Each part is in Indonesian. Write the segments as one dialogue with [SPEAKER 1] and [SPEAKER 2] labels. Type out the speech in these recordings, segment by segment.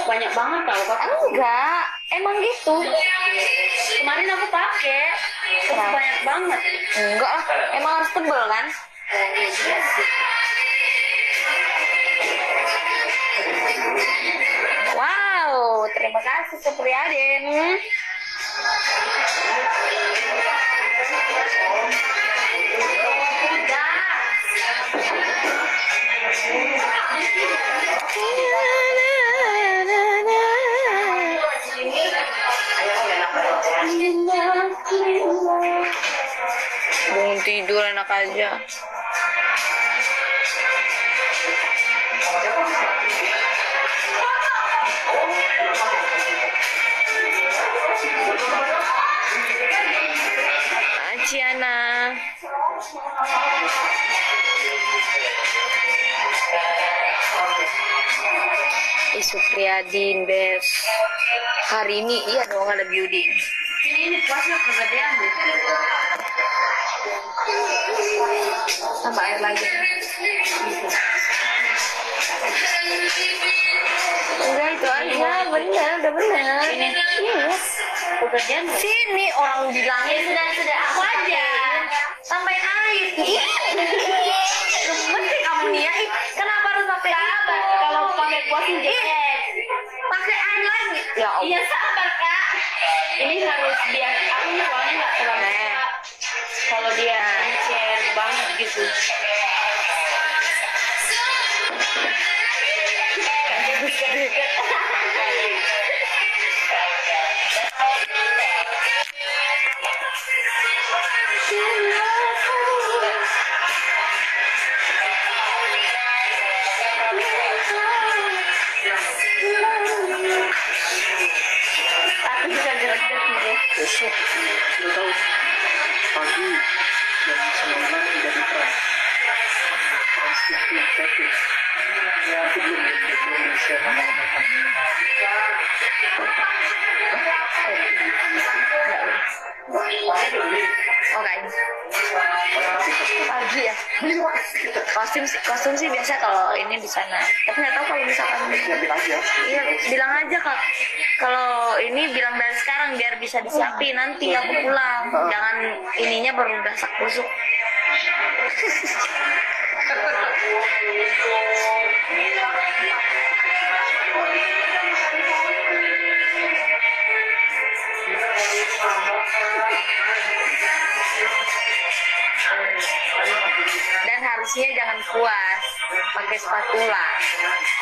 [SPEAKER 1] banyak banget tau kak.
[SPEAKER 2] Enggak, emang gitu.
[SPEAKER 1] Kemarin aku pakai terus
[SPEAKER 2] Kenapa?
[SPEAKER 1] banyak banget.
[SPEAKER 2] Enggak lah, emang harus tebel kan?
[SPEAKER 1] Oh iya sih.
[SPEAKER 2] Wow, terima kasih Supriyadin. Bangun tidur enak aja. Ciana. Supriyadin best. Hari ini iya dong ada beauty.
[SPEAKER 1] Ini puasnya kegedean deh.
[SPEAKER 2] Tambah air lagi. Enggak itu aja, benar, udah benar.
[SPEAKER 1] Ini.
[SPEAKER 2] Iya.
[SPEAKER 1] Kegedean deh.
[SPEAKER 2] Sini orang bilangnya
[SPEAKER 1] Sudah aku aja.
[SPEAKER 2] tambahin air. Gemes sih kamu nih ya. Ih, kenapa harus pakai air?
[SPEAKER 1] Kalau pakai kuas jelek.
[SPEAKER 2] Pakai air lagi. Ya Allah.
[SPEAKER 1] Iya sabar kak. Ini harus biar aku soalnya nggak terlalu suka kalau dia encer banget gitu. Aku juga gerak-gerak gitu.
[SPEAKER 3] Besok udah tahu pagi jam 9 udah di Trans TV tapi ya aku belum share sama
[SPEAKER 2] Oke. Pagi ya. Kostum sih biasa kalau ini di sana. Tapi nggak tahu kalau misalkan
[SPEAKER 3] siapin aja.
[SPEAKER 2] iya bilang aja kak. Kalau ini bilang dari sekarang biar bisa disiapin nanti aku pulang. Jangan ininya baru gasak busuk. Dan harusnya jangan puas pakai spatula.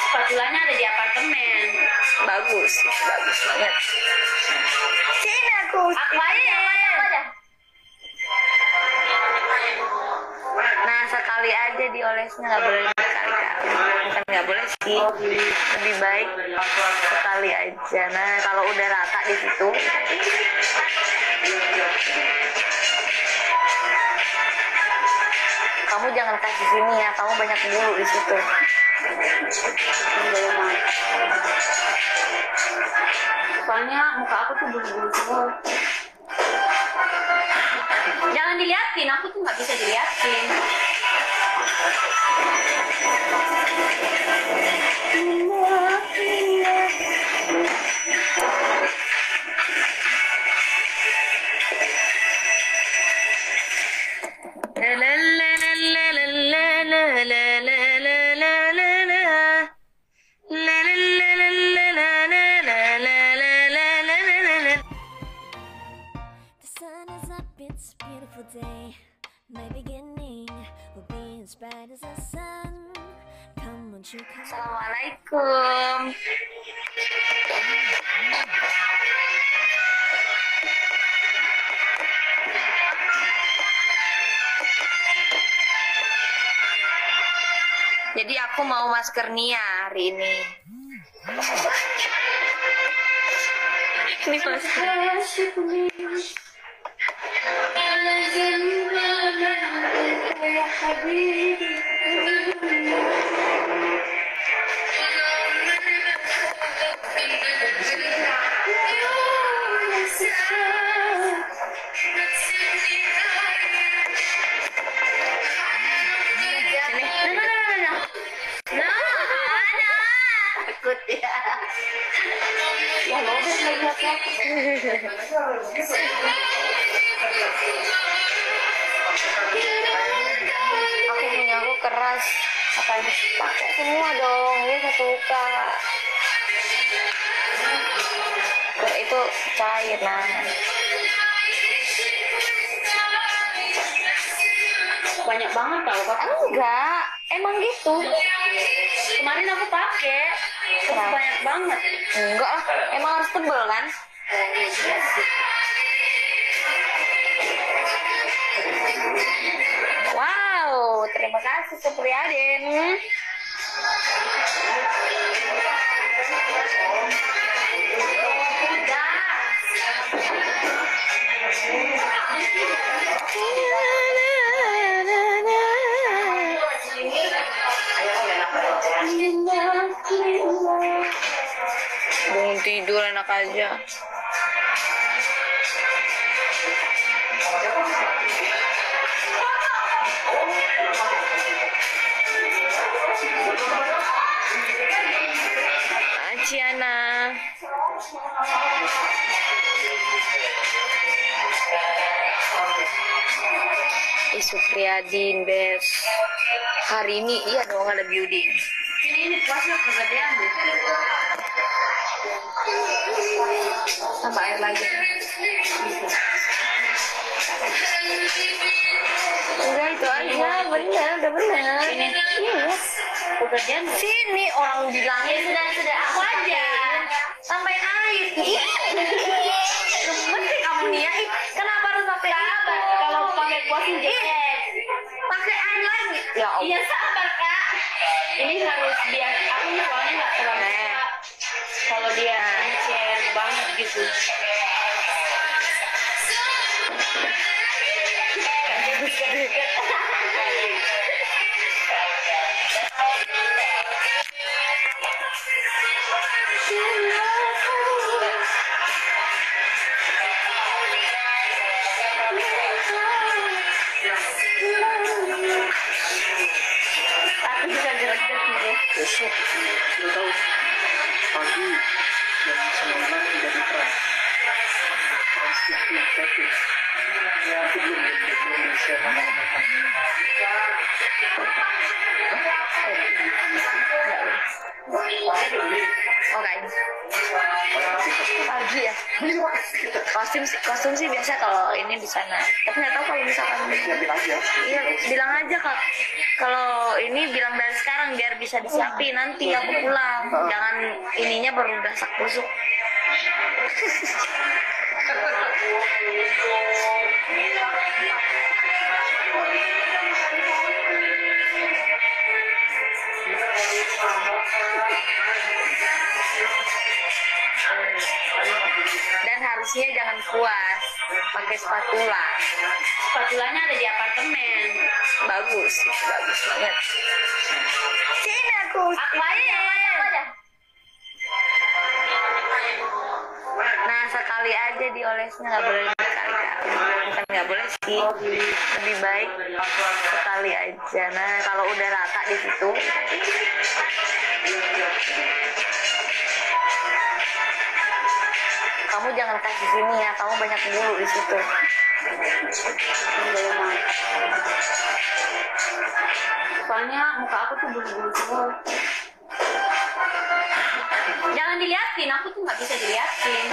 [SPEAKER 1] Spatulanya ada di apartemen.
[SPEAKER 2] Bagus banget. Sini aku.
[SPEAKER 1] Aku aja.
[SPEAKER 2] Nah sekali aja diolesnya, nggak boleh berkali-kali. Bukan nggak boleh sih, lebih baik sekali aja. Nah kalau udah rata di situ, kamu jangan kasih sini ya, kamu banyak bulu di situ.
[SPEAKER 1] Soalnya muka aku tuh bulu-bulu semua. Jangan diliatin, aku tuh nggak bisa diliatin.
[SPEAKER 4] The sun is up, it's a beautiful day. My beginning will be as bright as the sun. Come, won't you come?
[SPEAKER 2] Assalamualaikum. Jadi aku mau masker Nia hari ini. Ini masker. takut ya.
[SPEAKER 1] Ya lobet lagi aku.
[SPEAKER 2] Aku punya aku keras, akan pakai semua dong. Ini satu luka. Itu cair nah.
[SPEAKER 1] Banyak banget tau kak.
[SPEAKER 2] Enggak, emang gitu.
[SPEAKER 1] Kemarin aku pakai, terus
[SPEAKER 2] Kenapa?
[SPEAKER 1] banyak banget.
[SPEAKER 2] Enggak lah, emang harus tebel kan?
[SPEAKER 1] Iya sih.
[SPEAKER 2] Wow, terima kasih Supriyadin. Belum tidur enak aja. Aciana. Supriyadin best. Hari ini iya dong ada building.
[SPEAKER 1] Ini puasnya kegedean deh.
[SPEAKER 2] Tambah air lagi. Enggak itu aja, benar, udah benar.
[SPEAKER 1] Ini.
[SPEAKER 2] Iya.
[SPEAKER 1] Kegedean deh.
[SPEAKER 2] Sini orang bilangnya
[SPEAKER 1] Sudah aku aja.
[SPEAKER 2] sampai air. Gemes sih kamu nih ya. Ih, kenapa harus sampai air?
[SPEAKER 1] Kalau pakai kuas jelek.
[SPEAKER 2] Pakai air lagi. Ya Allah.
[SPEAKER 1] Iya sabar kak. Ini harus biar aku soalnya nggak terlalu suka kalau dia encer banget gitu. Aku bisa gerak-gerak gitu.
[SPEAKER 3] Besok udah tahu pagi jam 9 udah di Trans TV Tapis. Aku belum bisa
[SPEAKER 2] Oke. Pagi ya. Kostum sih biasa kalau ini di sana. Tapi nggak tahu kalau misalkan
[SPEAKER 3] siapin aja.
[SPEAKER 2] iya bilang aja kak. Kalau ini bilang dari sekarang biar bisa disiapin nanti aku pulang. Jangan ininya baru dasak busuk. Dan harusnya jangan puas pakai spatula.
[SPEAKER 1] Spatulanya ada di apartemen.
[SPEAKER 2] Bagus banget. Sini aku.
[SPEAKER 1] Aku aja.
[SPEAKER 2] Nah sekali aja diolesnya, nggak boleh berkali-kali. Bukan nggak boleh sih, lebih baik sekali aja. Nah kalau udah rata di situ, kamu jangan kasih sini ya, kamu banyak bulu di situ.
[SPEAKER 1] Soalnya muka aku tuh bulu-bulu semua. Jangan diliatin, aku tuh nggak bisa diliatin.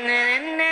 [SPEAKER 2] Na na